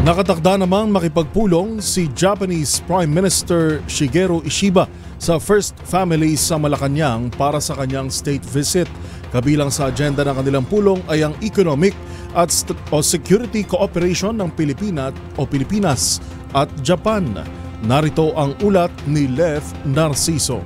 Nakatakda namang makipagpulong si Japanese Prime Minister Shigeru Ishiba sa First Family sa Malacanang para sa kanyang state visit. Kabilang sa agenda ng kanilang pulong ay ang economic at security cooperation ng Pilipinas at Japan. Narito ang ulat ni Lev Narciso.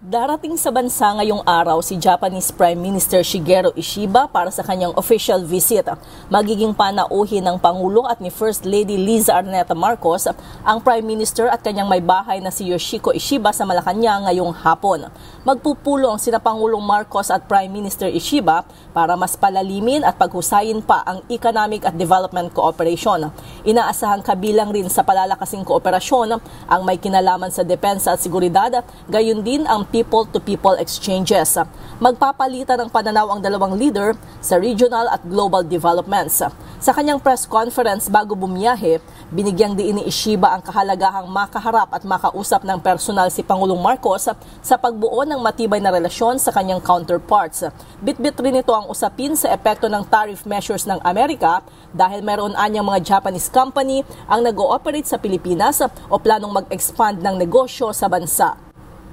Darating sa bansa ngayong araw si Japanese Prime Minister Shigeru Ishiba para sa kanyang official visit. Magiging panauhin ng Pangulo at ni First Lady Liza Araneta Marcos ang Prime Minister at kanyang may bahay na si Yoshiko Ishiba sa Malacanang ngayong hapon. Magpupulong sina Pangulong Marcos at Prime Minister Ishiba para mas palalimin at paghusayin pa ang economic at development cooperation. Inaasahang kabilang rin sa palalakasing kooperasyon ang may kinalaman sa depensa at seguridad, gayon din ang people-to-people exchanges. Magpapalitan ng pananaw ang dalawang leader sa regional at global developments. Sa kanyang press conference bago bumiyahe, binigyang diin ni Ishiba ang kahalagahang makaharap at makausap ng personal si Pangulong Marcos sa pagbuo ng matibay na relasyon sa kanyang counterparts. Bitbit rin ito ang usapin sa epekto ng tariff measures ng Amerika dahil mayroon anyang mga Japanese company ang nag-ooperate sa Pilipinas o planong mag-expand ng negosyo sa bansa.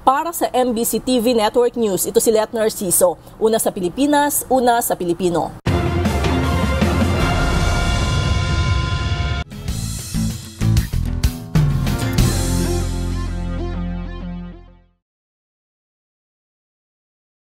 Para sa MBC TV Network News, ito si Lev Narciso. Una sa Pilipinas, una sa Pilipino.